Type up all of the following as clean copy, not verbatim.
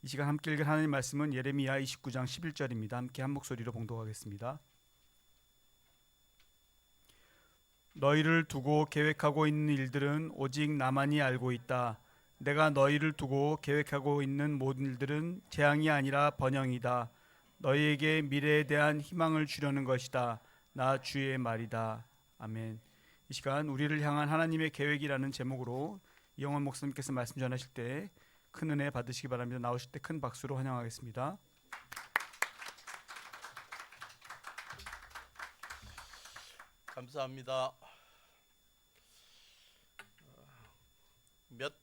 이 시간 함께 읽을 하나님 말씀은 예레미야 29장 11절입니다. 함께 한 목소리로 봉독하겠습니다. 너희를 두고 계획하고 있는 일들은 오직 나만이 알고 있다. 내가 너희를 두고 계획하고 있는 모든 일들은 재앙이 아니라 번영이다. 너희에게 미래에 대한 희망을 주려는 것이다. 나 주의 말이다. 아멘. 이 시간 우리를 향한 하나님의 계획이라는 제목으로 이영원 목사님께서 말씀 전하실 때 큰 은혜 받으시기 바랍니다. 나오실 때 큰 박수로 환영하겠습니다. 감사합니다. 몇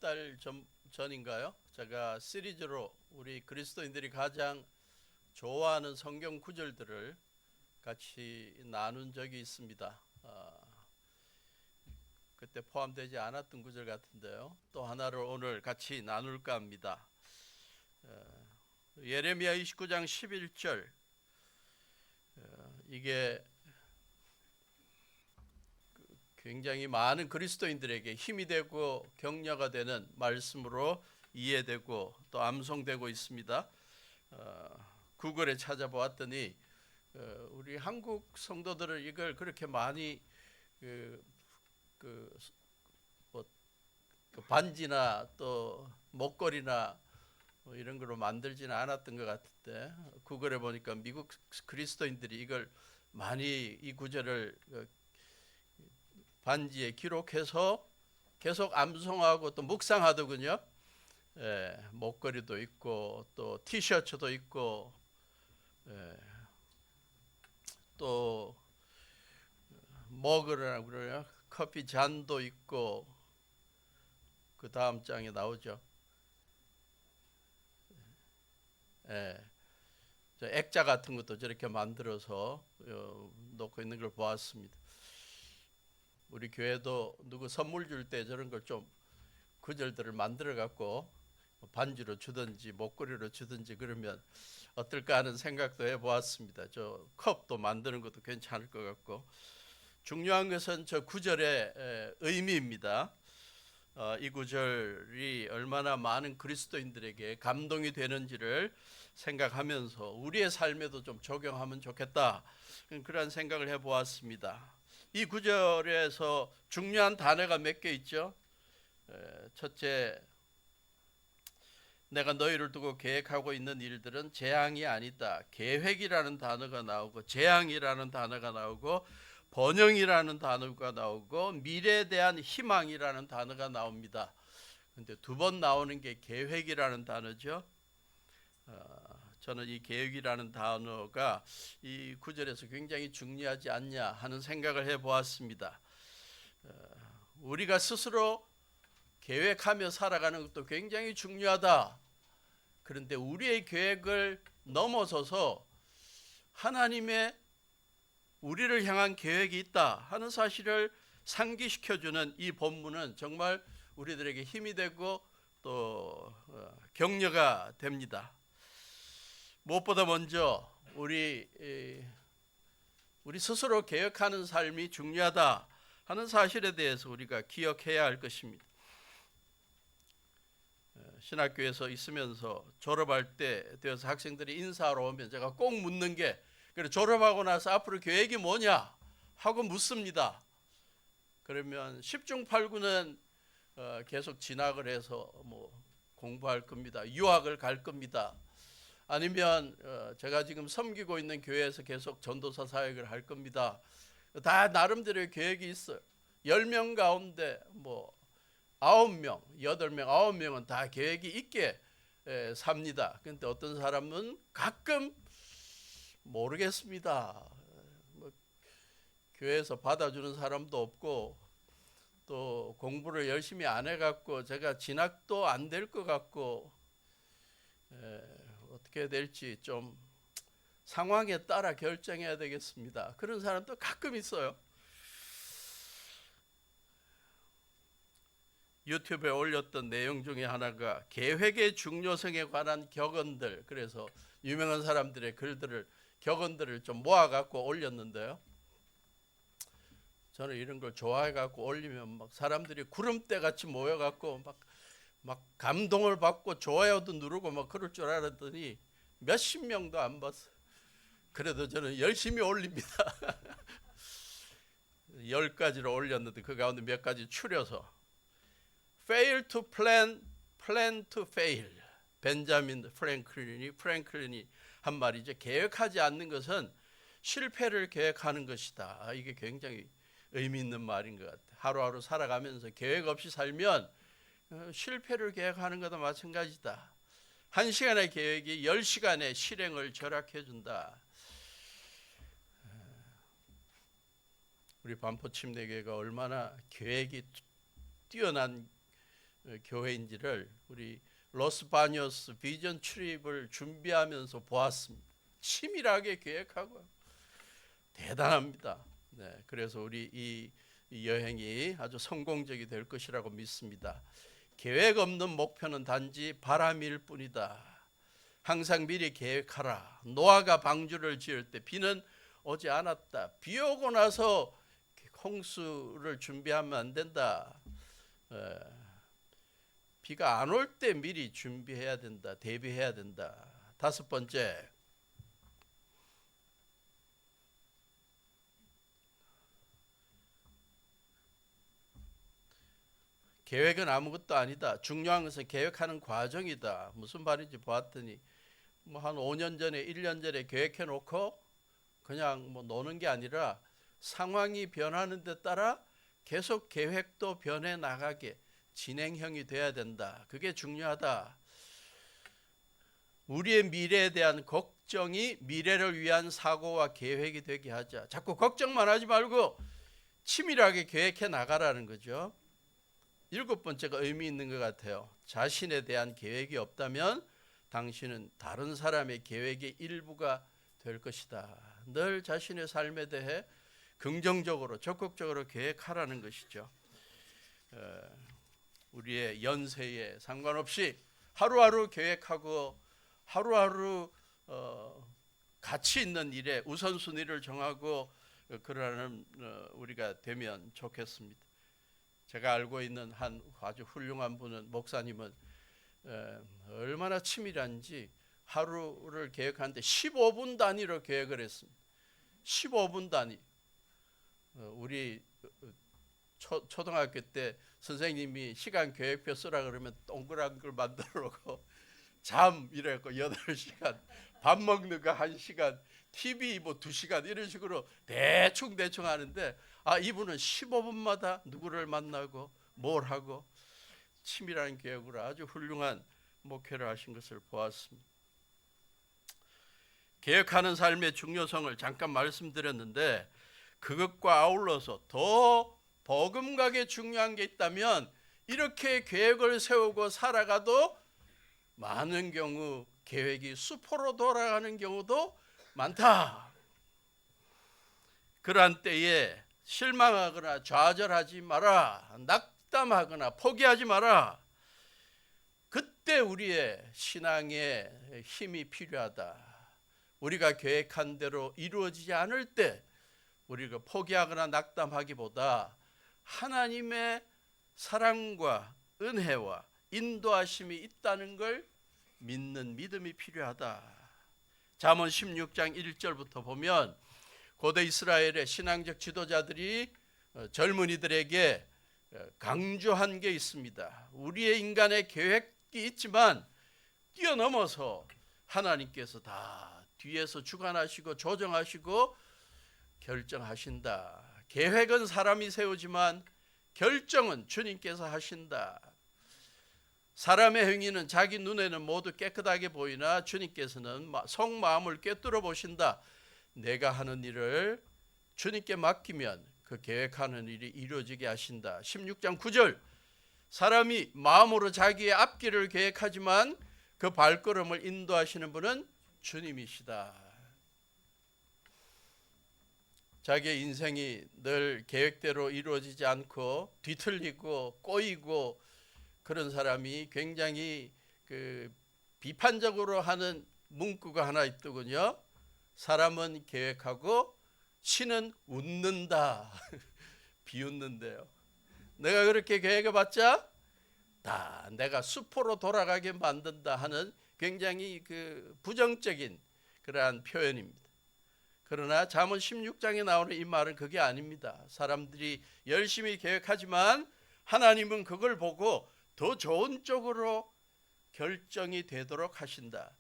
달 전인가요? 제가 시리즈로 우리 그리스도인들이 가장 좋아하는 성경 구절들을 같이 나눈 적이 있습니다. 그때 포함되지 않았던 구절 같은데요. 또 하나를 오늘 같이 나눌까 합니다. 예레미야 29장 11절 이게 굉장히 많은 그리스도인들에게 힘이 되고 격려가 되는 말씀으로 이해되고 또 암송되고 있습니다. 구글에 찾아보았더니 우리 한국 성도들은 이걸 그렇게 많이 반지나 또 목걸이나 뭐 이런 걸로 만들지는 않았던 것 같은데 구글에 보니까 미국 그리스도인들이 이걸 많이 이 구절을 반지에 기록해서 계속 암송하고 또 묵상하더군요. 목걸이도 있고 또 티셔츠도 있고 또 먹으라고 그래요. 커피 잔도 있고 그 다음 장에 나오죠. 액자 같은 것도 저렇게 만들어서 놓고 있는 걸 보았습니다. 우리 교회도 누구 선물 줄 때 저런 걸 좀 구절들을 만들어 갖고 반지로 주든지 목걸이로 주든지 그러면 어떨까 하는 생각도 해보았습니다. 저 컵도 만드는 것도 괜찮을 것 같고 중요한 것은 저 구절의 의미입니다. 이 구절이 얼마나 많은 그리스도인들에게 감동이 되는지를 생각하면서 우리의 삶에도 좀 적용하면 좋겠다 그런 생각을 해보았습니다. 이 구절에서 중요한 단어가 몇 개 있죠. 첫째, 내가 너희를 두고 계획하고 있는 일들은 재앙이 아니다. 계획이라는 단어가 나오고 재앙이라는 단어가 나오고 번영이라는 단어가 나오고 미래에 대한 희망이라는 단어가 나옵니다. 근데 두 번 나오는 게 계획이라는 단어죠. 저는 이 계획이라는 단어가 이 구절에서 굉장히 중요하지 않냐 하는 생각을 해보았습니다. 우리가 스스로 계획하며 살아가는 것도 굉장히 중요하다. 그런데 우리의 계획을 넘어서서 하나님의 우리를 향한 계획이 있다 하는 사실을 상기시켜주는 이 본문은 정말 우리들에게 힘이 되고 또 격려가 됩니다. 무엇보다 먼저 우리 스스로 계획하는 삶이 중요하다 하는 사실에 대해서 우리가 기억해야 할 것입니다. 신학교에서 있으면서 졸업할 때 되어서 학생들이 인사하러 오면 제가 꼭 묻는 게 그래 졸업하고 나서 앞으로 계획이 뭐냐 하고 묻습니다. 그러면 10중 8구는 계속 진학을 해서 뭐 공부할 겁니다. 유학을 갈 겁니다. 아니면 제가 지금 섬기고 있는 교회에서 계속 전도사 사역을 할 겁니다. 다 나름대로의 계획이 있어요. 10명 가운데 뭐 9명, 8명, 9명은 다 계획이 있게 삽니다. 그런데 어떤 사람은 가끔 모르겠습니다. 뭐 교회에서 받아주는 사람도 없고 또 공부를 열심히 안 해갖고 제가 진학도 안 될 것 같고 어떻게 될지 좀 상황에 따라 결정해야 되겠습니다. 그런 사람도 가끔 있어요. 유튜브에 올렸던 내용 중에 하나가 계획의 중요성에 관한 격언들, 그래서 유명한 사람들의 글들을 격언들을 좀 모아갖고 올렸는데요. 저는 이런 걸 좋아해갖고 올리면 막 사람들이 구름대 같이 모여갖고 막 막 감동을 받고 좋아요도 누르고 막 그럴 줄 알았더니 몇십 명도 안 봤어. 그래도 저는 열심히 올립니다. 10가지를 올렸는데 그 가운데 몇 가지 추려서 fail to plan, plan to fail. 벤자민 프랭클린이 한 말이죠. 계획하지 않는 것은 실패를 계획하는 것이다. 이게 굉장히 의미 있는 말인 것 같아요. 하루하루 살아가면서 계획 없이 살면 실패를 계획하는 것도 마찬가지다. 1시간의 계획이 10시간의 실행을 절약해 준다. 우리 반포 침례교회가 얼마나 계획이 뛰어난 교회인지를 우리 로스바니오스 비전 출입을 준비하면서 보았습니다. 치밀하게 계획하고 대단합니다. 네, 그래서 우리 이 여행이 아주 성공적이 될 것이라고 믿습니다. 계획 없는 목표는 단지 바람일 뿐이다. 항상 미리 계획하라. 노아가 방주를 지을 때 비는 오지 않았다. 비 오고 나서 홍수를 준비하면 안 된다. 비가 안 올 때 미리 준비해야 된다. 대비해야 된다. 5번째, 계획은 아무것도 아니다. 중요한 것은 계획하는 과정이다. 무슨 말인지 보았더니 뭐 한 5년 전에 1년 전에 계획해 놓고 그냥 뭐 노는 게 아니라 상황이 변하는 데 따라 계속 계획도 변해 나가게 진행형이 돼야 된다. 그게 중요하다. 우리의 미래에 대한 걱정이 미래를 위한 사고와 계획이 되게 하자. 자꾸 걱정만 하지 말고 치밀하게 계획해 나가라는 거죠. 7번째가 의미 있는 것 같아요. 자신에 대한 계획이 없다면 당신은 다른 사람의 계획의 일부가 될 것이다. 늘 자신의 삶에 대해 긍정적으로 적극적으로 계획하라는 것이죠. 우리의 연세에 상관없이 하루하루 계획하고 하루하루 가치 있는 일에 우선순위를 정하고 그러는 우리가 되면 좋겠습니다. 제가 알고 있는 한 아주 훌륭한 분은 목사님은 얼마나 치밀한지 하루를 계획하는데 15분 단위로 계획을 했습니다. 15분 단위. 우리 초등학교 때 선생님이 시간 계획표 쓰라 그러면 동그란 걸 만들어 놓고 잠 이래갖고 8시간, 밥 먹는 거 1시간, TV 뭐 2시간 이런 식으로 대충 하는데 이분은 15분마다 누구를 만나고 뭘 하고 치밀한 계획으로 아주 훌륭한 목회를 하신 것을 보았습니다. 계획하는 삶의 중요성을 잠깐 말씀드렸는데 그것과 아울러서 더 버금가게 중요한 게 있다면 이렇게 계획을 세우고 살아가도 많은 경우 계획이 수포로 돌아가는 경우도 많다. 그러한 때에 실망하거나 좌절하지 마라. 낙담하거나 포기하지 마라. 그때 우리의 신앙의 힘이 필요하다. 우리가 계획한 대로 이루어지지 않을 때 우리가 포기하거나 낙담하기보다 하나님의 사랑과 은혜와 인도하심이 있다는 걸 믿는 믿음이 필요하다. 잠언 16장 1절부터 보면 고대 이스라엘의 신앙적 지도자들이 젊은이들에게 강조한 게 있습니다. 우리의 인간의 계획이 있지만 뛰어넘어서 하나님께서 다 뒤에서 주관하시고 조정하시고 결정하신다. 계획은 사람이 세우지만 결정은 주님께서 하신다. 사람의 행위는 자기 눈에는 모두 깨끗하게 보이나 주님께서는 속마음을 꿰뚫어 보신다. 내가 하는 일을 주님께 맡기면 그 계획하는 일이 이루어지게 하신다. 16장 9절 사람이 마음으로 자기의 앞길을 계획하지만 그 발걸음을 인도하시는 분은 주님이시다. 자기의 인생이 늘 계획대로 이루어지지 않고 뒤틀리고 꼬이고 그런 사람이 굉장히 비판적으로 하는 문구가 하나 있더군요. 사람은 계획하고 신은 웃는다. 비웃는데요. 내가 그렇게 계획해봤자 다 내가 수포로 돌아가게 만든다 하는 굉장히 그 부정적인 그러한 표현입니다. 그러나 잠언 16장에 나오는 이 말은 그게 아닙니다. 사람들이 열심히 계획하지만 하나님은 그걸 보고 더 좋은 쪽으로 결정이 되도록 하신다.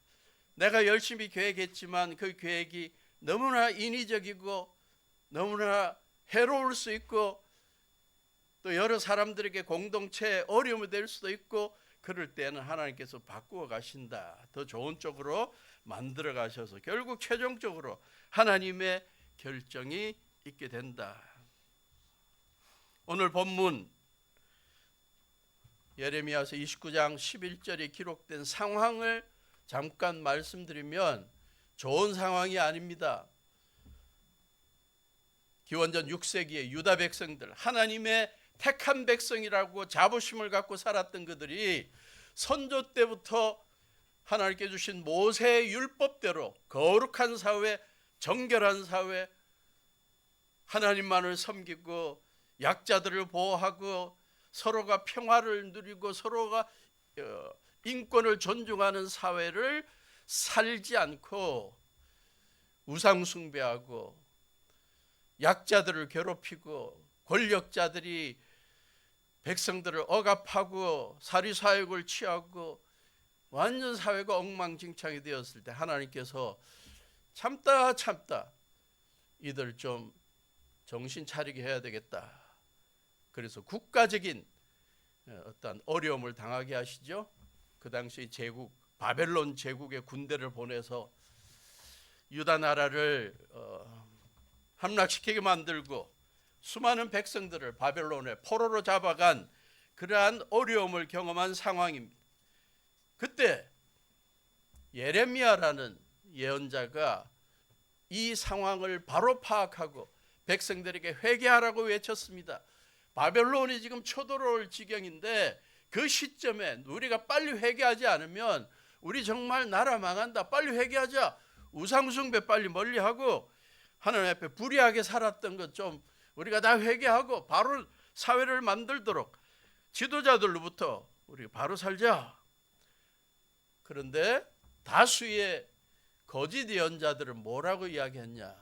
내가 열심히 계획했지만 그 계획이 너무나 인위적이고 너무나 해로울 수 있고 또 여러 사람들에게 공동체에 어려움이 될 수도 있고 그럴 때는 하나님께서 바꾸어 가신다. 더 좋은 쪽으로 만들어 가셔서 결국 최종적으로 하나님의 결정이 있게 된다. 오늘 본문 예레미야서 29장 11절에 기록된 상황을 잠깐 말씀드리면 좋은 상황이 아닙니다. 기원전 6세기의 유다 백성들, 하나님의 택한 백성이라고 자부심을 갖고 살았던 그들이 선조 때부터 하나님께 주신 모세의 율법대로 거룩한 사회, 정결한 사회, 하나님만을 섬기고 약자들을 보호하고 서로가 평화를 누리고 서로가 인권을 존중하는 사회를 살지 않고 우상 숭배하고 약자들을 괴롭히고 권력자들이 백성들을 억압하고 사리사욕을 취하고 완전 사회가 엉망진창이 되었을 때 하나님께서 참다 이들 좀 정신 차리게 해야 되겠다. 그래서 국가적인 어떤 어려움을 당하게 하시죠. 그 당시 제국 바벨론 제국의 군대를 보내서 유다 나라를 함락시키게 만들고 수많은 백성들을 바벨론에 포로로 잡아간 그러한 어려움을 경험한 상황입니다. 그때 예레미야라는 예언자가 이 상황을 바로 파악하고 백성들에게 회개하라고 외쳤습니다. 바벨론이 지금 쳐들어올 지경인데 그 시점에 우리가 빨리 회개하지 않으면 우리 정말 나라 망한다. 빨리 회개하자. 우상숭배 빨리 멀리하고 하나님 앞에 불의하게 살았던 것 좀 우리가 다 회개하고 바로 사회를 만들도록 지도자들로부터 우리 바로 살자. 그런데 다수의 거짓 예언자들은 뭐라고 이야기했냐?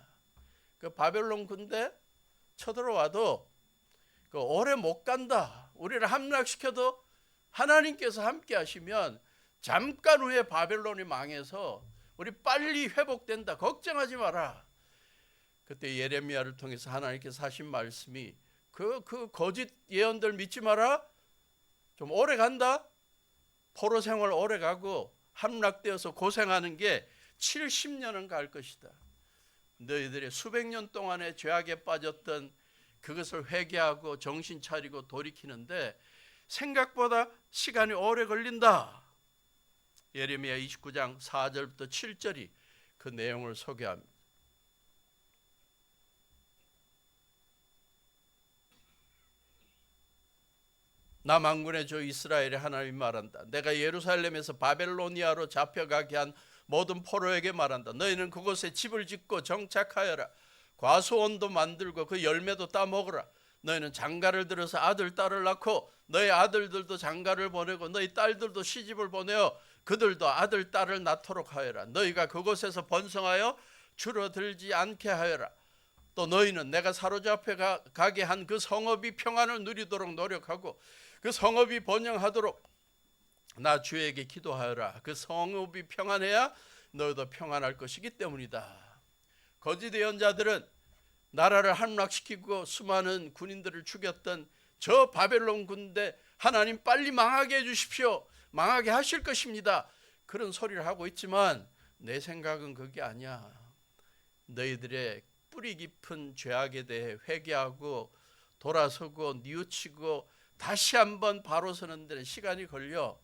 그 바벨론 군대 쳐들어와도 그 오래 못 간다. 우리를 함락시켜도 하나님께서 함께 하시면 잠깐 후에 바벨론이 망해서 우리 빨리 회복된다. 걱정하지 마라. 그때 예레미야를 통해서 하나님께서 하신 말씀이 그 거짓 예언들 믿지 마라. 좀 오래 간다. 포로 생활 오래 가고 함락되어서 고생하는 게 70년은 갈 것이다. 너희들의 수백 년 동안의 죄악에 빠졌던 그것을 회개하고 정신 차리고 돌이키는데 생각보다 시간이 오래 걸린다. 예레미야 29장 4절부터 7절이 그 내용을 소개합니다. 남한군의 주 이스라엘의 하나님이 말한다. 내가 예루살렘에서 바벨로니아로 잡혀가게 한 모든 포로에게 말한다. 너희는 그곳에 집을 짓고 정착하여라. 과수원도 만들고 그 열매도 따먹으라. 너희는 장가를 들어서 아들 딸을 낳고 너희 아들들도 장가를 보내고 너희 딸들도 시집을 보내어 그들도 아들 딸을 낳도록 하여라. 너희가 그곳에서 번성하여 줄어들지 않게 하여라. 또 너희는 내가 사로잡혀 가게 한 그 성읍이 평안을 누리도록 노력하고 그 성읍이 번영하도록 나 주에게 기도하여라. 그 성읍이 평안해야 너희도 평안할 것이기 때문이다. 거짓 예언자들은 나라를 함락시키고 수많은 군인들을 죽였던 저 바벨론 군대 하나님 빨리 망하게 해주십시오. 망하게 하실 것입니다. 그런 소리를 하고 있지만 내 생각은 그게 아니야. 너희들의 뿌리 깊은 죄악에 대해 회개하고 돌아서고 뉘우치고 다시 한번 바로 서는 데는 시간이 걸려.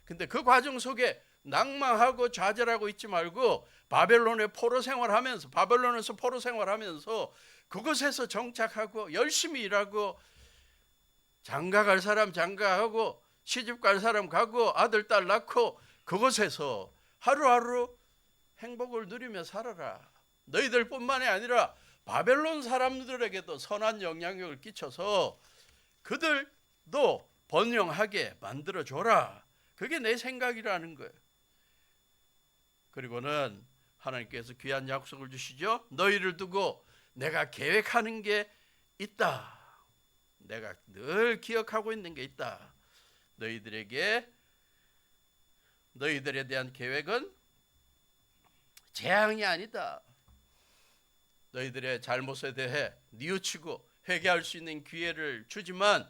근데 그 과정 속에 낭망하고 좌절하고 있지 말고 바벨론의 포로 생활하면서 바벨론에서 포로 생활하면서 그곳에서 정착하고 열심히 일하고 장가 갈 사람 장가하고 시집 갈 사람 가고 아들 딸 낳고 그곳에서 하루하루 행복을 누리며 살아라. 너희들뿐만이 아니라 바벨론 사람들에게도 선한 영향력을 끼쳐서 그들도 번영하게 만들어줘라. 그게 내 생각이라는 거예요. 그리고는 하나님께서 귀한 약속을 주시죠. 너희를 두고 내가 계획하는 게 있다. 내가 늘 기억하고 있는 게 있다. 너희들에 대한 계획은 재앙이 아니다. 너희들의 잘못에 대해 뉘우치고 회개할 수 있는 기회를 주지만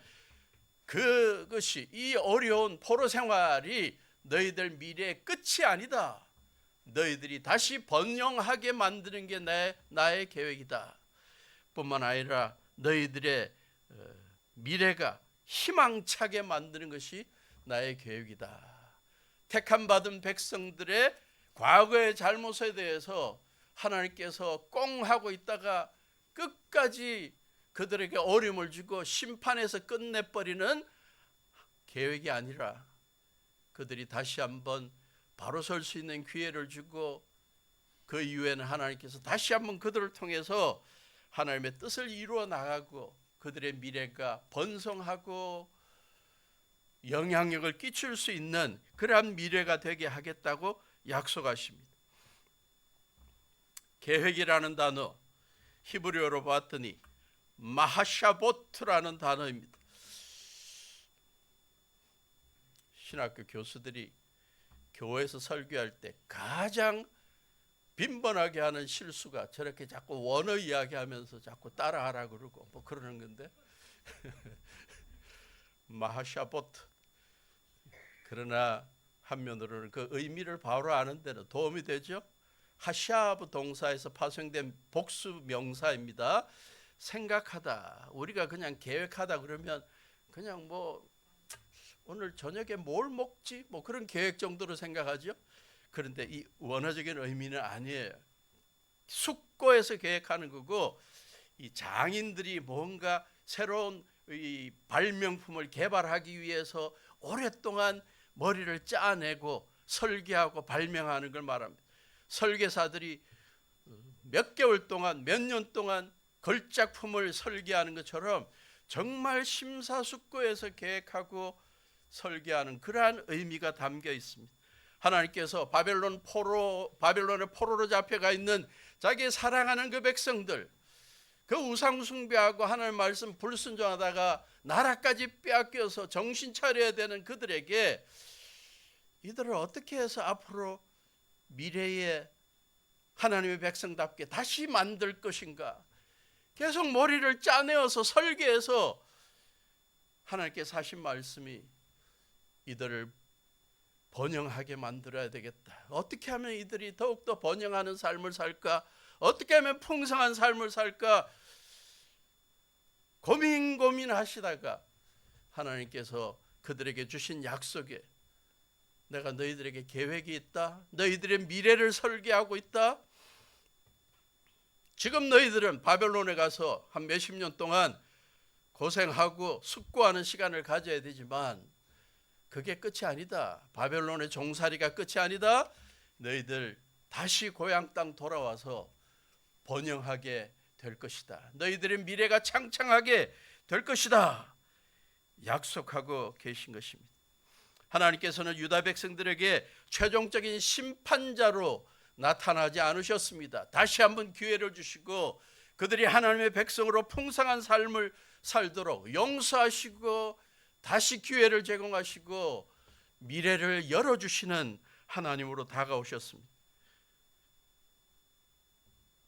그것이 이 어려운 포로 생활이 너희들 미래의 끝이 아니다. 너희들이 다시 번영하게 만드는 게 나의 계획이다. 뿐만 아니라 너희들의 미래가 희망차게 만드는 것이 나의 계획이다. 택함 받은 백성들의 과거의 잘못에 대해서 하나님께서 꽁 하고 있다가 끝까지 그들에게 어려움을 주고 심판해서 끝내버리는 계획이 아니라 그들이 다시 한번 바로 설 수 있는 기회를 주고 그 이후에는 하나님께서 다시 한번 그들을 통해서 하나님의 뜻을 이루어 나가고 그들의 미래가 번성하고 영향력을 끼칠 수 있는 그러한 미래가 되게 하겠다고 약속하십니다. 계획이라는 단어 히브리어로 봤더니 마하샤보트라는 단어입니다. 신학교 교수들이 교회에서 설교할 때 가장 빈번하게 하는 실수가 저렇게 자꾸 원어 이야기하면서 자꾸 따라하라 그러고 뭐 그러는 건데 마하샤보트. 그러나 한면으로는 그 의미를 바로 아는 데는 도움이 되죠. 하샤브 동사에서 파생된 복수 명사입니다. 생각하다. 우리가 그냥 계획하다 그러면 그냥 뭐 오늘 저녁에 뭘 먹지? 뭐 그런 계획 정도로 생각하죠. 그런데 이 원어적인 의미는 아니에요. 숙고해서 계획하는 거고, 이 장인들이 뭔가 새로운 이 발명품을 개발하기 위해서 오랫동안 머리를 짜내고 설계하고 발명하는 걸 말합니다. 설계사들이 몇 개월 동안 몇 년 동안 걸작품을 설계하는 것처럼 정말 심사숙고해서 계획하고 설계하는 그러한 의미가 담겨 있습니다. 하나님께서 바벨론의 포로로 잡혀가 있는 자기 사랑하는 그 백성들, 그 우상 숭배하고 하나님 말씀 불순종하다가 나라까지 빼앗겨서 정신 차려야 되는 그들에게 이들을 어떻게 해서 앞으로 미래에 하나님의 백성답게 다시 만들 것인가, 계속 머리를 짜내어서 설계해서 하나님께서 하신 말씀이 이들을 번영하게 만들어야 되겠다. 어떻게 하면 이들이 더욱더 번영하는 삶을 살까? 어떻게 하면 풍성한 삶을 살까? 고민하시다가 하나님께서 그들에게 주신 약속에 내가 너희들에게 계획이 있다. 너희들의 미래를 설계하고 있다. 지금 너희들은 바벨론에 가서 한 몇십 년 동안 고생하고 숙고하는 시간을 가져야 되지만 그게 끝이 아니다. 바벨론의 종살이가 끝이 아니다. 너희들 다시 고향 땅 돌아와서 번영하게 될 것이다. 너희들의 미래가 창창하게 될 것이다. 약속하고 계신 것입니다. 하나님께서는 유다 백성들에게 최종적인 심판자로 나타나지 않으셨습니다. 다시 한번 기회를 주시고 그들이 하나님의 백성으로 풍성한 삶을 살도록 용서하시고 다시 기회를 제공하시고 미래를 열어주시는 하나님으로 다가오셨습니다.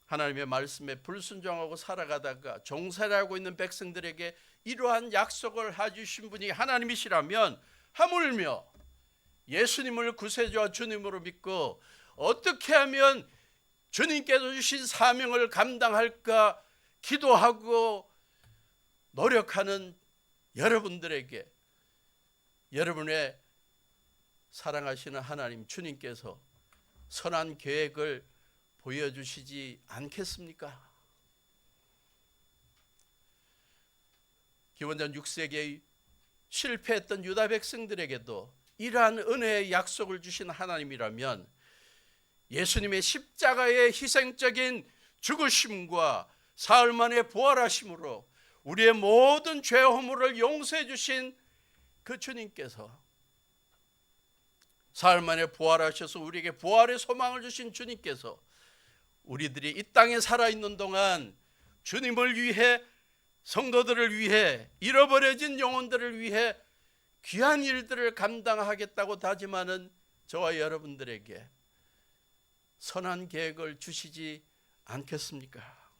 하나님의 말씀에 불순종하고 살아가다가 종살이하고 있는 백성들에게 이러한 약속을 해주신 분이 하나님이시라면 하물며 예수님을 구세주와 주님으로 믿고 어떻게 하면 주님께서 주신 사명을 감당할까 기도하고 노력하는 여러분들에게 여러분의 사랑하시는 하나님 주님께서 선한 계획을 보여주시지 않겠습니까? 기원전 6세기의 실패했던 유다 백성들에게도 이러한 은혜의 약속을 주신 하나님이라면 예수님의 십자가의 희생적인 죽으심과 사흘 만에 부활하심으로 우리의 모든 죄 허물을 용서해 주신 그 주님께서 사흘 만에 부활하셔서 우리에게 부활의 소망을 주신 주님께서 우리들이 이 땅에 살아있는 동안 주님을 위해, 성도들을 위해, 잃어버려진 영혼들을 위해 귀한 일들을 감당하겠다고 다짐하는 저와 여러분들에게 선한 계획을 주시지 않겠습니까?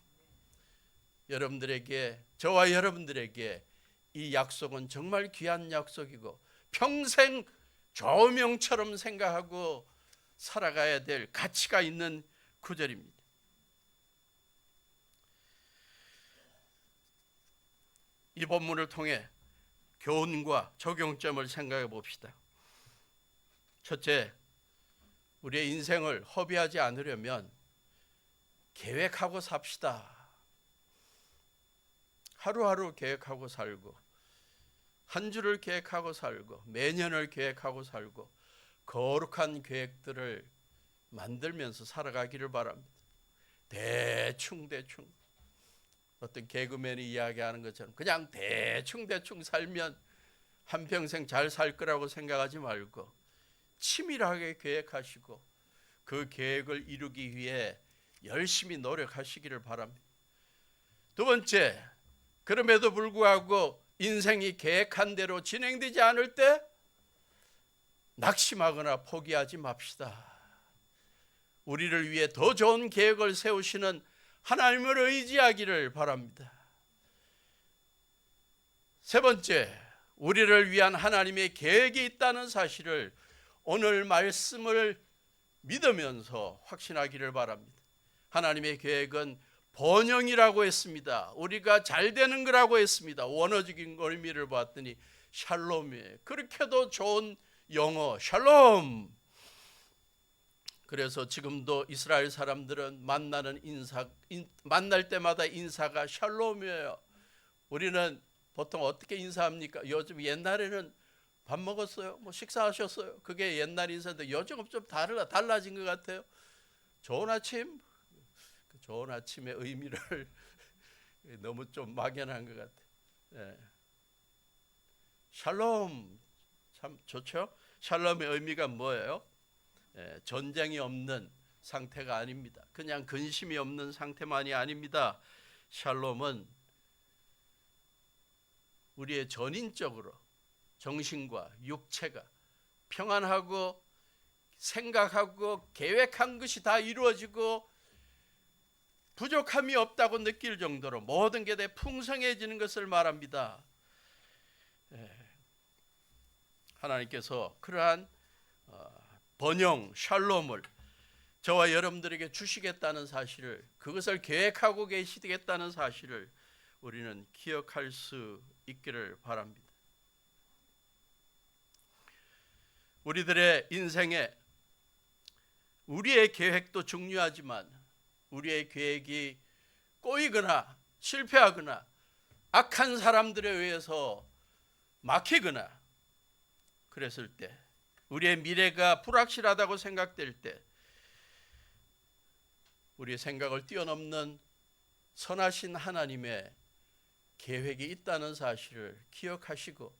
여러분들에게, 저와 여러분들에게 이 약속은 정말 귀한 약속이고 평생 조명처럼 생각하고 살아가야 될 가치가 있는 구절입니다. 이 본문을 통해 교훈과 적용점을 생각해 봅시다. 첫째, 우리의 인생을 허비하지 않으려면 계획하고 삽시다. 하루하루 계획하고 살고, 한 주를 계획하고 살고, 매년을 계획하고 살고, 거룩한 계획들을 만들면서 살아가기를 바랍니다. 대충 어떤 개그맨이 이야기하는 것처럼 그냥 대충 살면 한평생 잘 살 거라고 생각하지 말고 치밀하게 계획하시고 그 계획을 이루기 위해 열심히 노력하시기를 바랍니다. 두 번째, 그럼에도 불구하고 인생이 계획한 대로 진행되지 않을 때 낙심하거나 포기하지 맙시다. 우리를 위해 더 좋은 계획을 세우시는 하나님을 의지하기를 바랍니다. 세 번째, 우리를 위한 하나님의 계획이 있다는 사실을 오늘 말씀을 믿으면서 확신하기를 바랍니다. 하나님의 계획은 번영이라고 했습니다. 우리가 잘 되는 거라고 했습니다. 원어적인 의미를 봤더니 샬롬이에요. 그렇게도 좋은 영어 샬롬. 그래서 지금도 이스라엘 사람들은 만날 때마다 인사가 샬롬이에요. 우리는 보통 어떻게 인사합니까? 요즘 옛날에는 밥 먹었어요? 뭐 식사하셨어요? 그게 옛날 인사인데 요즘은 좀 달라진 것 같아요. 좋은 아침? 그 좋은 아침의 의미를 너무 좀 막연한 것 같아요. 네. 샬롬 참 좋죠? 샬롬의 의미가 뭐예요? 전쟁이 없는 상태가 아닙니다. 그냥 근심이 없는 상태만이 아닙니다. 샬롬은 우리의 전인적으로 정신과 육체가 평안하고 생각하고 계획한 것이 다 이루어지고 부족함이 없다고 느낄 정도로 모든 게 다 풍성해지는 것을 말합니다. 하나님께서 그러한 번영, 샬롬을 저와 여러분들에게 주시겠다는 사실을, 그것을 계획하고 계시겠다는 사실을 우리는 기억할 수 있기를 바랍니다. 우리들의 인생에 우리의 계획도 중요하지만 우리의 계획이 꼬이거나 실패하거나 악한 사람들에 의해서 막히거나 그랬을 때, 우리의 미래가 불확실하다고 생각될 때 우리의 생각을 뛰어넘는 선하신 하나님의 계획이 있다는 사실을 기억하시고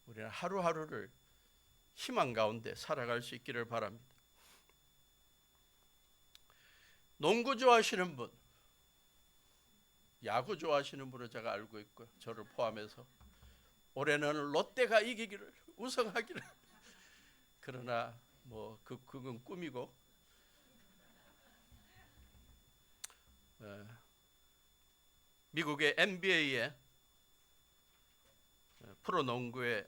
우리는 하루하루를 희망 가운데 살아갈 수 있기를 바랍니다. 농구 좋아하시는 분, 야구 좋아하시는 분을 제가 알고 있고요. 저를 포함해서 올해는 롯데가 이기기를, 우승하기를. 그러나 뭐 그건 꿈이고, 미국의 NBA의 프로농구의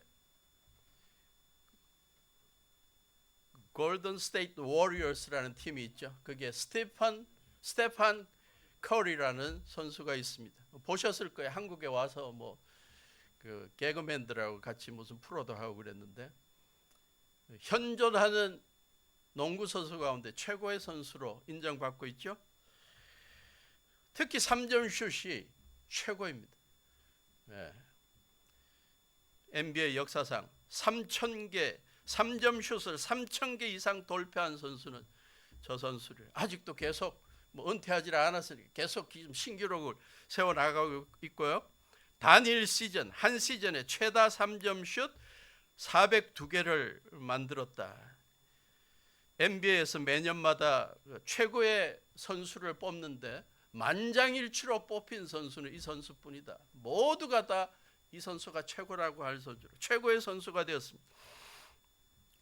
골든 스테이트 워리어스라는 팀이 있죠. 그게 스테판 커리라는 선수가 있습니다. 보셨을 거예요. 한국에 와서 뭐 그 개그맨들하고 같이 무슨 프로도 하고 그랬는데, 현존하는 농구 선수 가운데 최고의 선수로 인정받고 있죠. 특히 3점 슛이 최고입니다. NBA 역사상 3,000개 3점 슛을 3,000개 이상 돌파한 선수는 저 선수를 아직도 계속 은퇴하지 않았으니까 계속 신기록을 세워나가고 있고요. 단일 시즌, 한 시즌에 최다 3점 슛 402개를 만들었다. NBA에서 매년마다 최고의 선수를 뽑는데 만장일치로 뽑힌 선수는 이 선수뿐이다. 모두가 다 이 선수가 최고라고 할 선수로 최고의 선수가 되었습니다.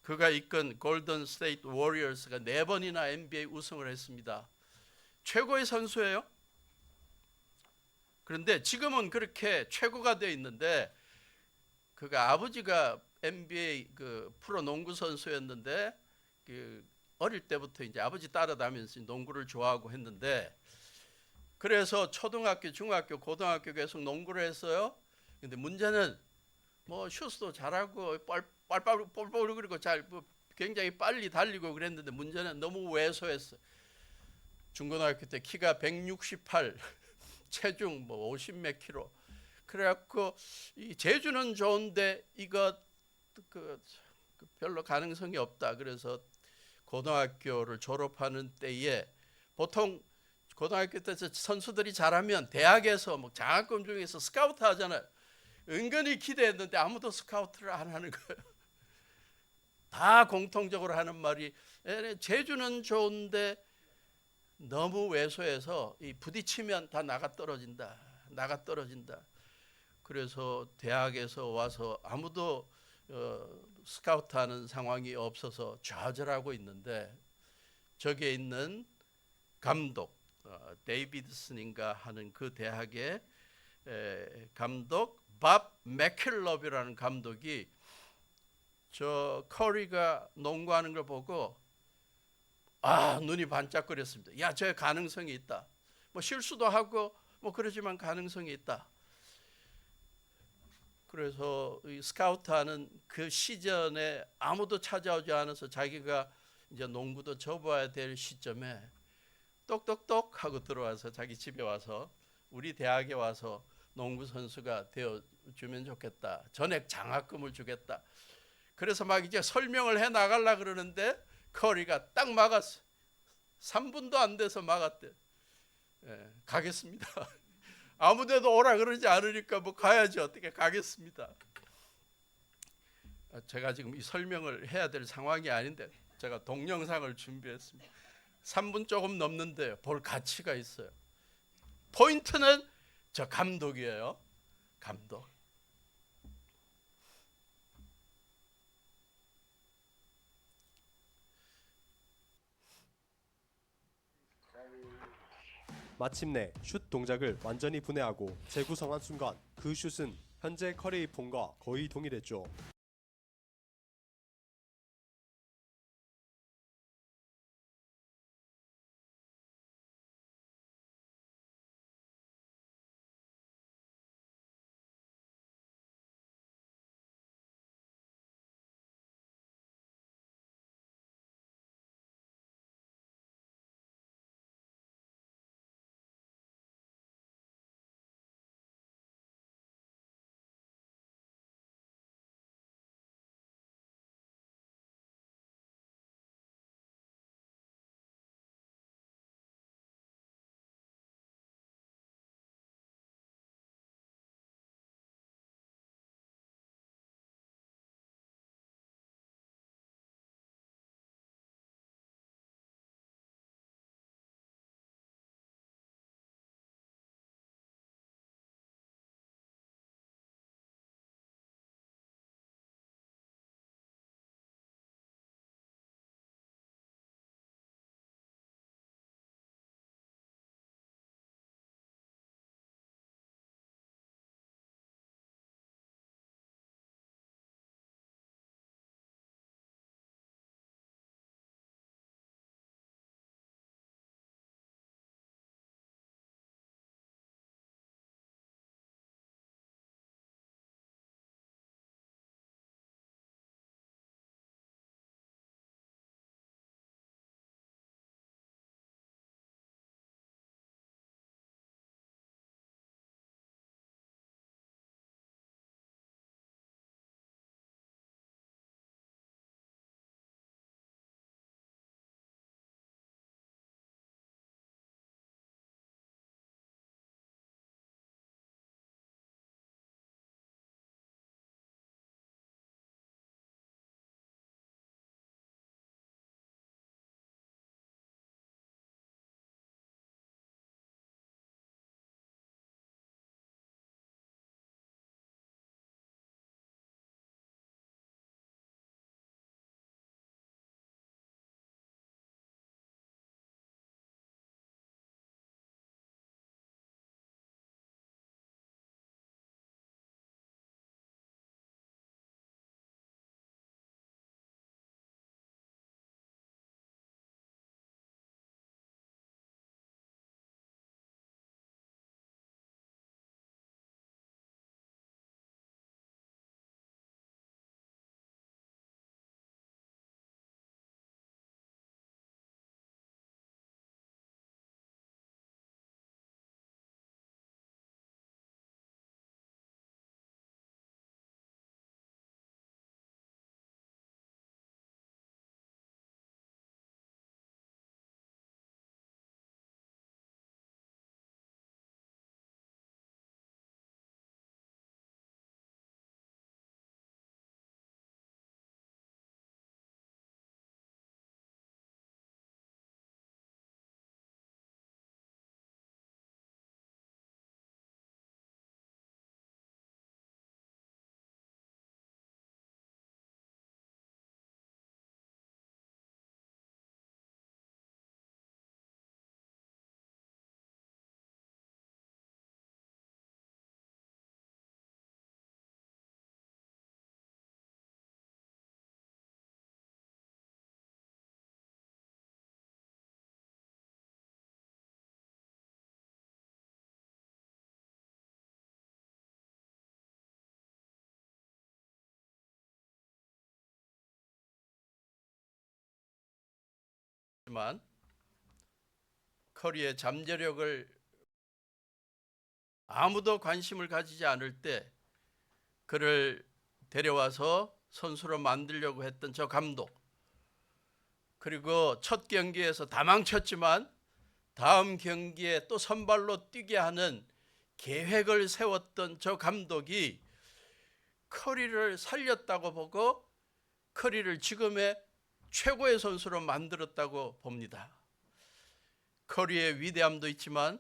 그가 이끈 골든 스테이트 워리어스가 4번이나 NBA 우승을 했습니다. 최고의 선수예요. 그런데 지금은 그렇게 최고가 되어 있는데 그가 아버지가 NBA 그 프로 농구 선수였는데 그 어릴 때부터 이제 아버지 따라다니면서 농구를 좋아하고 했는데 그래서 초등학교, 중학교, 고등학교 계속 농구를 했어요. 근데 문제는 뭐 슛도 잘하고 뻘뻘 그리고 잘 뭐 굉장히 빨리 달리고 그랬는데 문제는 너무 왜소했어. 중고등학교 때 키가 168, 체중 뭐 50 몇 킬로. 그래갖고 이 재주는 좋은데 이거 그 별로 가능성이 없다. 그래서 고등학교를 졸업하는 때에 보통 고등학교 때 선수들이 잘하면 대학에서 뭐 장학금 중에서 스카우트 하잖아요. 은근히 기대했는데 아무도 스카우트를 안 하는 거예요. 다 공통적으로 하는 말이 재주는 좋은데 너무 왜소해서 이 부딪히면 다 나가 떨어진다. 나가 떨어진다. 그래서 대학에서 와서 아무도 스카우트하는 상황이 없어서 좌절하고 있는데 저기에 있는 감독 데이비드슨인가 하는 그 대학의 감독 밥 맥켈럽이라는 감독이 저 커리가 농구하는 걸 보고 눈이 반짝거렸습니다. 야, 저 가능성이 있다. 뭐 실수도 하고 뭐 그러지만 가능성이 있다. 그래서 이 스카우트하는 그 시즌에 아무도 찾아오지 않아서 자기가 이제 농구도 접어야 될 시점에 똑똑똑 하고 들어와서 자기 집에 와서 우리 대학에 와서 농구 선수가 되어 주면 좋겠다. 전액 장학금을 주겠다. 그래서 막 이제 설명을 해 나가려 그러는데 커리가 딱 막았어. 3분도 안 돼서 막았대. 가겠습니다. 아무데도 오라 그러지 않으니까 뭐 가야지 어떻게 가겠습니다. 제가 지금 이 설명을 해야 될 상황이 아닌데 제가 동영상을 준비했습니다. 3분 조금 넘는데 볼 가치가 있어요. 포인트는 저 감독이에요. 감독. 마침내 슛 동작을 완전히 분해하고 재구성한 순간 그 슛은 현재 커리의 폼과 거의 동일했죠. 하지만 커리의 잠재력을 아무도 관심을 가지지 않을 때 그를 데려와서 선수로 만들려고 했던 저 감독, 그리고 첫 경기에서 다 망쳤지만 다음 경기에 또 선발로 뛰게 하는 계획을 세웠던 저 감독이 커리를 살렸다고 보고 커리를 지금의 최고의 선수로 만들었다고 봅니다. 커리의 위대함도 있지만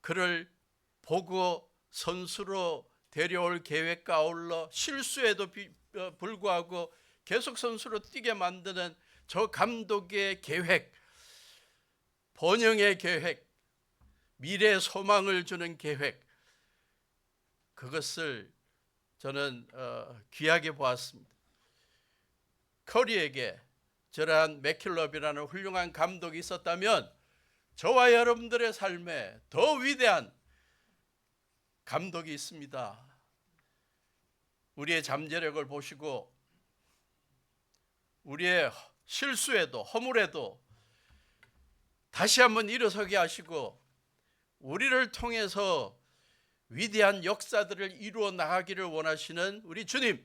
그를 보고 선수로 데려올 계획과 아울러 실수에도 불구하고 계속 선수로 뛰게 만드는 저 감독의 계획, 번영의 계획, 미래 소망을 주는 계획, 그것을 저는 귀하게 보았습니다. 커리에게 저러한 맥킬럽이라는 훌륭한 감독이 있었다면 저와 여러분들의 삶에 더 위대한 감독이 있습니다. 우리의 잠재력을 보시고 우리의 실수에도 허물에도 다시 한번 일어서게 하시고 우리를 통해서 위대한 역사들을 이루어 나가기를 원하시는 우리 주님,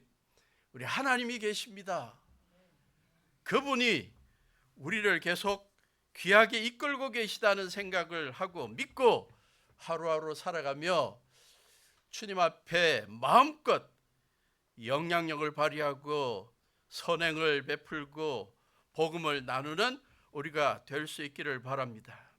우리 하나님이 계십니다. 그분이 우리를 계속 귀하게 이끌고 계시다는 생각을 하고 믿고 하루하루 살아가며 주님 앞에 마음껏 영향력을 발휘하고 선행을 베풀고 복음을 나누는 우리가 될 수 있기를 바랍니다.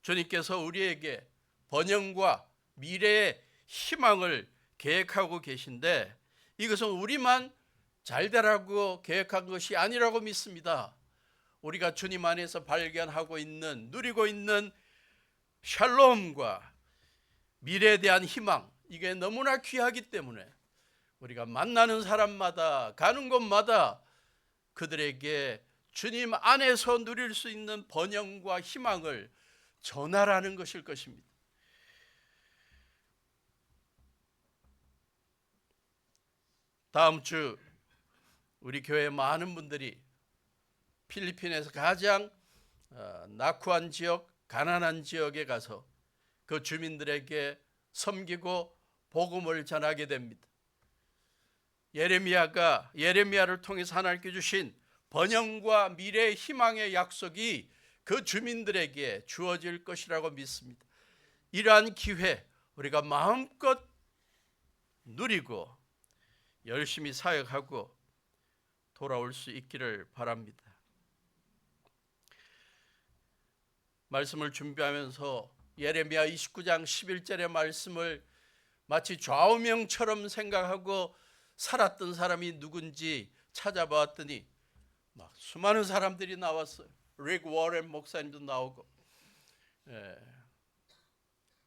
주님께서 우리에게 번영과 미래의 희망을 계획하고 계신데 이것은 우리만 잘되라고 계획한 것이 아니라고 믿습니다. 우리가 주님 안에서 발견하고 있는, 누리고 있는 샬롬과 미래에 대한 희망, 이게 너무나 귀하기 때문에 우리가 만나는 사람마다 가는 곳마다 그들에게 주님 안에서 누릴 수 있는 번영과 희망을 전하라는 것일 것입니다. 다음 주 우리 교회 많은 분들이 필리핀에서 가장 낙후한 지역, 가난한 지역에 가서 그 주민들에게 섬기고 복음을 전하게 됩니다. 예레미야를 통해서 하나님께 주신 번영과 미래의 희망의 약속이 그 주민들에게 주어질 것이라고 믿습니다. 이러한 기회 우리가 마음껏 누리고 열심히 사역하고 돌아올 수 있기를 바랍니다. 말씀을 준비하면서 예레미야 29장 11절의 말씀을 마치 좌우명처럼 생각하고 살았던 사람이 누군지 찾아봤더니 막 수많은 사람들이 나왔어요. 릭 워렌 목사님도 나오고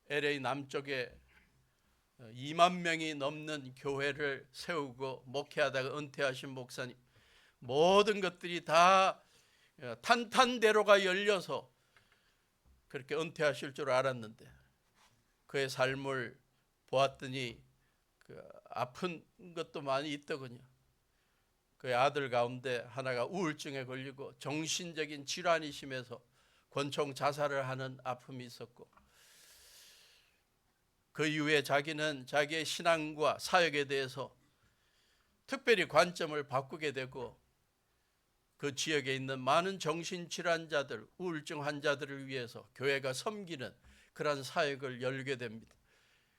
LA 남쪽에 2만 명이 넘는 교회를 세우고 목회하다가 은퇴하신 목사님, 모든 것들이 다 탄탄대로가 열려서 그렇게 은퇴하실 줄 알았는데 그의 삶을 보았더니 아픈 것도 많이 있더군요. 그의 아들 가운데 하나가 우울증에 걸리고 정신적인 질환이 심해서 권총 자살을 하는 아픔이 있었고, 그 이후에 자기는 자기의 신앙과 사역에 대해서 특별히 관점을 바꾸게 되고 그 지역에 있는 많은 정신질환자들, 우울증 환자들을 위해서 교회가 섬기는 그러한 사역을 열게 됩니다.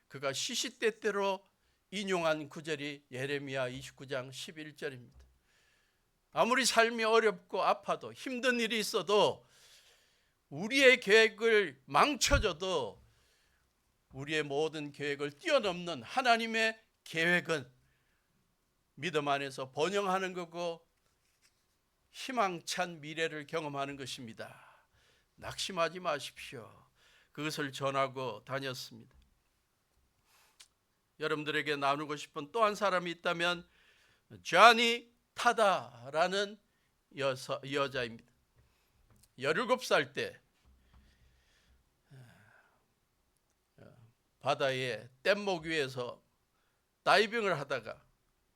그가 시시때때로 인용한 구절이 예레미야 29장 11절입니다. 아무리 삶이 어렵고 아파도 힘든 일이 있어도 우리의 계획을 망쳐줘도 우리의 모든 계획을 뛰어넘는 하나님의 계획은 믿음 안에서 번영하는 거고 희망찬 미래를 경험하는 것입니다. 낙심하지 마십시오. 그것을 전하고 다녔습니다. 여러분들에게 나누고 싶은 또 한 사람이 있다면 쟈니 타다라는 여자입니다. 17살 때 바다의 뗏목 위에서 다이빙을 하다가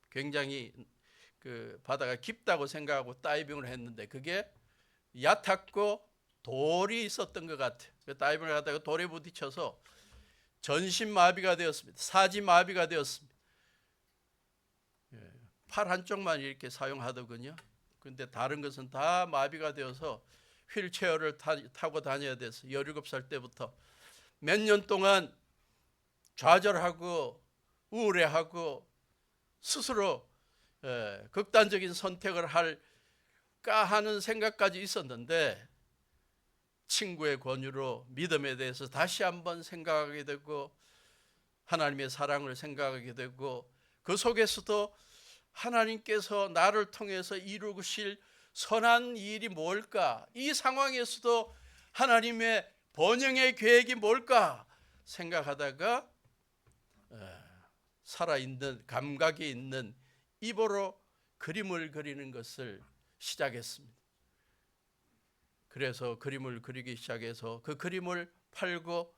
굉장히 그 바다가 깊다고 생각하고 다이빙을 했는데 그게 얕았고 돌이 있었던 것 같아요. 그 다이빙을 하다가 돌에 부딪혀서 전신마비가 되었습니다. 사지마비가 되었습니다. 팔 한쪽만 이렇게 사용하더군요. 그런데 다른 것은 다 마비가 되어서 휠체어를 타고 다녀야 돼서 17살 때부터 몇 년 동안 좌절하고 우울해하고 스스로 극단적인 선택을 할까 하는 생각까지 있었는데 친구의 권유로 믿음에 대해서 다시 한번 생각하게 되고 하나님의 사랑을 생각하게 되고 그 속에서도 하나님께서 나를 통해서 이루실 선한 일이 뭘까? 이 상황에서도 하나님의 번영의 계획이 뭘까? 생각하다가 살아있는 감각이 있는 입으로 그림을 그리는 것을 시작했습니다. 그래서 그림을 그리기 시작해서 그 그림을 팔고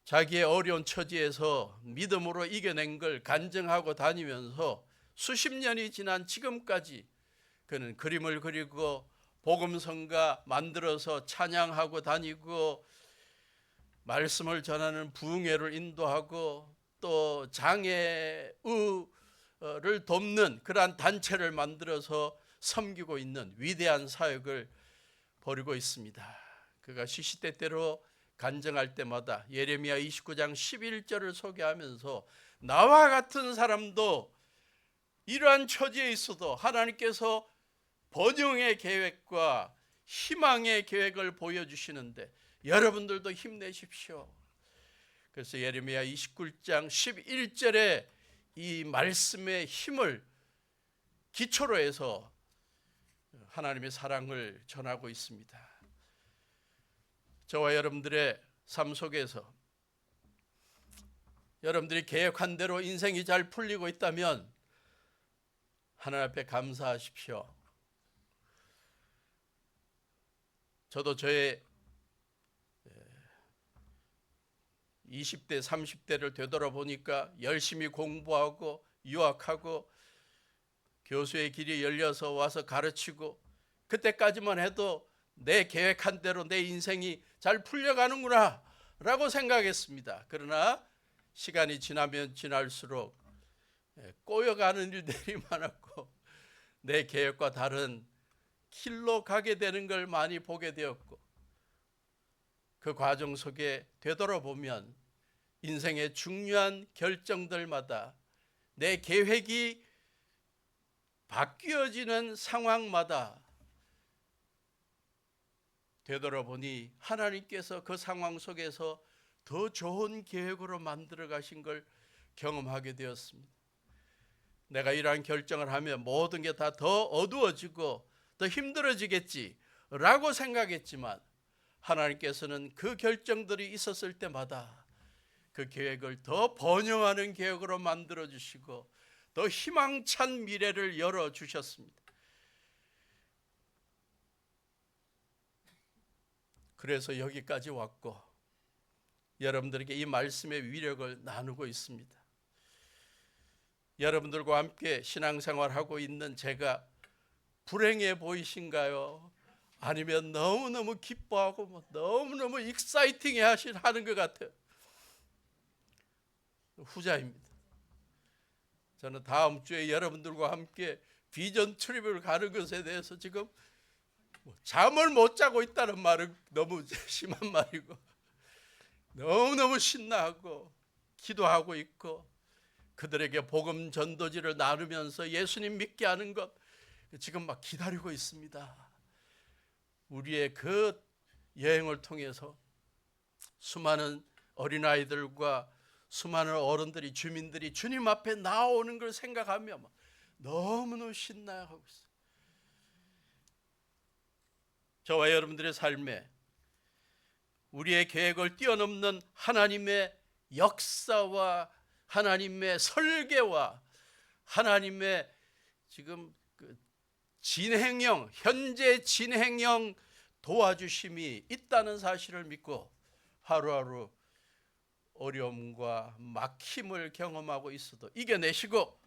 자기의 어려운 처지에서 믿음으로 이겨낸 걸 간증하고 다니면서 수십 년이 지난 지금까지 그는 그림을 그리고 복음성가 만들어서 찬양하고 다니고 말씀을 전하는 부흥회를 인도하고 또 장애를 돕는 그러한 단체를 만들어서 섬기고 있는 위대한 사역을 벌이고 있습니다. 그가 시시때때로 간증할 때마다 예레미야 29장 11절을 소개하면서 나와 같은 사람도 이러한 처지에 있어도 하나님께서 번영의 계획과 희망의 계획을 보여주시는데 여러분들도 힘내십시오. 그래서 예레미야 29장 11절에 이 말씀의 힘을 기초로 해서 하나님의 사랑을 전하고 있습니다. 저와 여러분들의 삶 속에서 여러분들이 계획한 대로 인생이 잘 풀리고 있다면 하나님 앞에 감사하십시오. 저도 저의 20대, 30대를 되돌아보니까 열심히 공부하고 유학하고 교수의 길이 열려서 와서 가르치고 그때까지만 해도 내 계획한 대로 내 인생이 잘 풀려가는구나 라고 생각했습니다. 그러나 시간이 지나면 지날수록 꼬여가는 일들이 많았고 내 계획과 다른 길로 가게 되는 걸 많이 보게 되었고 그 과정 속에 되돌아보면 인생의 중요한 결정들마다 내 계획이 바뀌어지는 상황마다 되돌아보니 하나님께서 그 상황 속에서 더 좋은 계획으로 만들어 가신 걸 경험하게 되었습니다. 내가 이러한 결정을 하면 모든 게 다 더 어두워지고 더 힘들어지겠지라고 생각했지만 하나님께서는 그 결정들이 있었을 때마다 그 계획을 더 번영하는 계획으로 만들어 주시고 더 희망찬 미래를 열어 주셨습니다. 그래서 여기까지 왔고 여러분들에게 이 말씀의 위력을 나누고 있습니다. 여러분들과 함께 신앙생활하고 있는 제가 불행해 보이신가요? 아니면 너무너무 기뻐하고 너무너무 익사이팅해 하는 것 같아요. 후자입니다. 저는 다음 주에 여러분들과 함께 비전 트립을 가는 것에 대해서 지금 잠을 못 자고 있다는 말은 너무 심한 말이고 너무너무 신나하고 기도하고 있고 그들에게 복음 전도지를 나누면서 예수님 믿게 하는 것 지금 막 기다리고 있습니다. 우리의 그 여행을 통해서 수많은 어린아이들과 수많은 어른들이 주민들이 주님 앞에 나오는 걸 생각하며 너무너무 신나하고 있어요. 저와 여러분들의 삶에 우리의 계획을 뛰어넘는 하나님의 역사와 하나님의 설계와 하나님의 지금 그 진행형, 현재 진행형 도와주심이 있다는 사실을 믿고 하루하루 어려움과 막힘을 경험하고 있어도 이겨내시고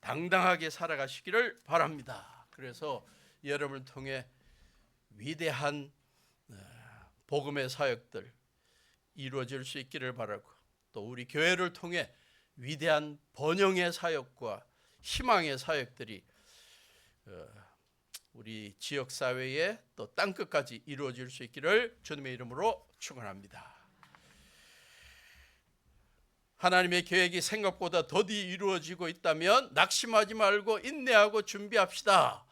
당당하게 살아가시기를 바랍니다. 그래서 여러분을 통해 위대한 복음의 사역들 이루어질 수 있기를 바라고, 또 우리 교회를 통해 위대한 번영의 사역과 희망의 사역들이 우리 지역 사회에 또 땅끝까지 이루어질 수 있기를 주님의 이름으로 축원합니다. 하나님의 계획이 생각보다 더디 이루어지고 있다면 낙심하지 말고 인내하고 준비합시다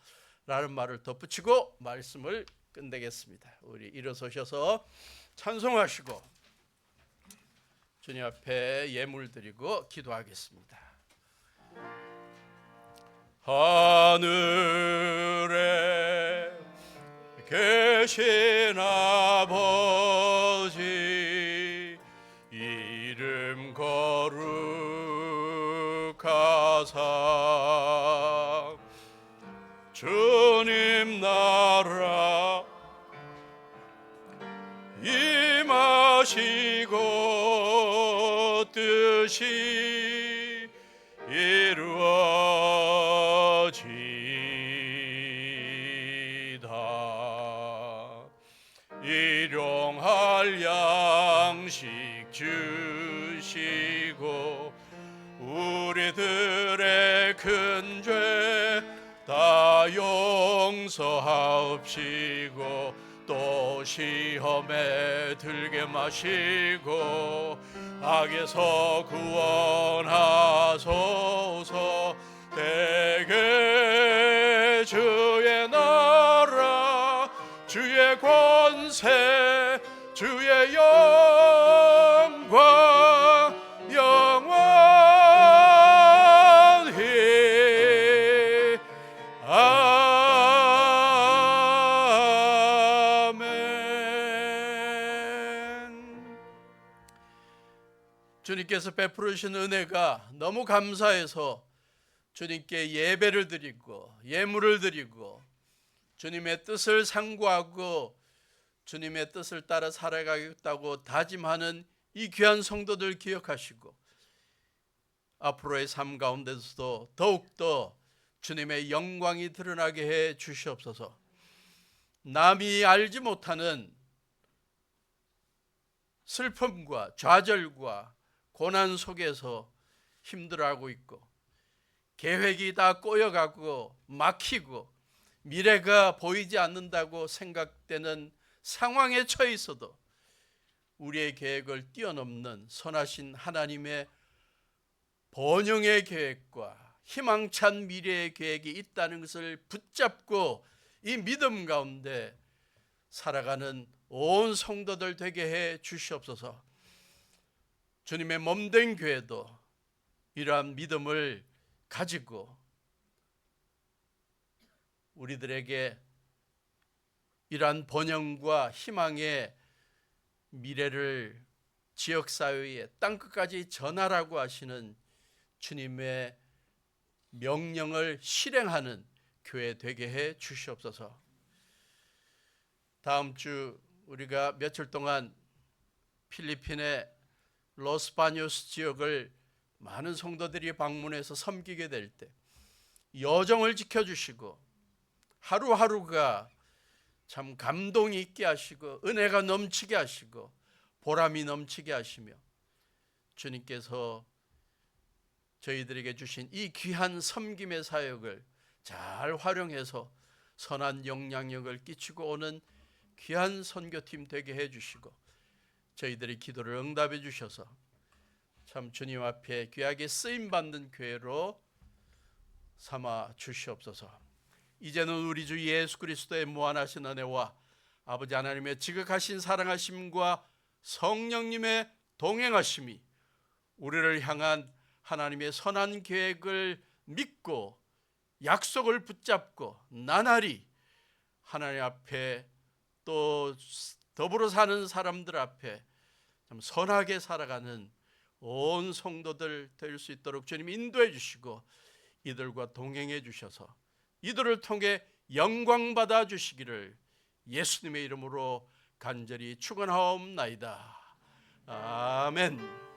라는 말을 덧붙이고 말씀을 끝내겠습니다. 우리 일어서셔서 찬송하시고 주님 앞에 예물 드리고 기도하겠습니다. 하늘에 계신 아버지 이름 거룩하사 주님 나라 임하시고 뜻이 이루어지다. 일용할 양식 주시고 우리들의 큰 죄 다 용서하옵시고 또 시험에 들게 마시고 악에서 구원하소서. 대개 주의 나라 주의 권세 주의 영광 영원히 아멘. 주님께서 베풀으신 은혜가 너무 감사해서 주님께 예배를 드리고 예물을 드리고 주님의 뜻을 상고하고 주님의 뜻을 따라 살아가겠다고 다짐하는 이 귀한 성도들 기억하시고 앞으로의 삶 가운데서도 더욱더 주님의 영광이 드러나게 해 주시옵소서. 남이 알지 못하는 슬픔과 좌절과 고난 속에서 힘들어하고 있고 계획이 다 꼬여가고 막히고 미래가 보이지 않는다고 생각되는 상황에 처해 있어도 우리의 계획을 뛰어넘는 선하신 하나님의 번영의 계획과 희망찬 미래의 계획이 있다는 것을 붙잡고 이 믿음 가운데 살아가는 온 성도들 되게 해 주시옵소서. 주님의 몸된 교회도 이러한 믿음을 가지고 우리들에게 이러한 번영과 희망의 미래를 지역사회에 땅끝까지 전하라고 하시는 주님의 명령을 실행하는 교회 되게 해 주시옵소서. 다음 주 우리가 며칠 동안 필리핀의 로스바뇨스 지역을 많은 성도들이 방문해서 섬기게 될 때 여정을 지켜주시고 하루하루가 참 감동이 있게 하시고 은혜가 넘치게 하시고 보람이 넘치게 하시며 주님께서 저희들에게 주신 이 귀한 섬김의 사역을 잘 활용해서 선한 영향력을 끼치고 오는 귀한 선교팀 되게 해주시고 저희들의 기도를 응답해 주셔서 참 주님 앞에 귀하게 쓰임받는 교회로 삼아 주시옵소서. 이제는 우리 주 예수 그리스도의 무한하신 은혜와 아버지 하나님의 지극하신 사랑하심과 성령님의 동행하심이 우리를 향한 하나님의 선한 계획을 믿고 약속을 붙잡고 나날이 하나님 앞에 또 더불어 사는 사람들 앞에 참 선하게 살아가는 온 성도들 될 수 있도록 주님 인도해 주시고 이들과 동행해 주셔서 이들을 통해 영광 받아 주시기를 예수님의 이름으로 간절히 축원하옵나이다. 아멘.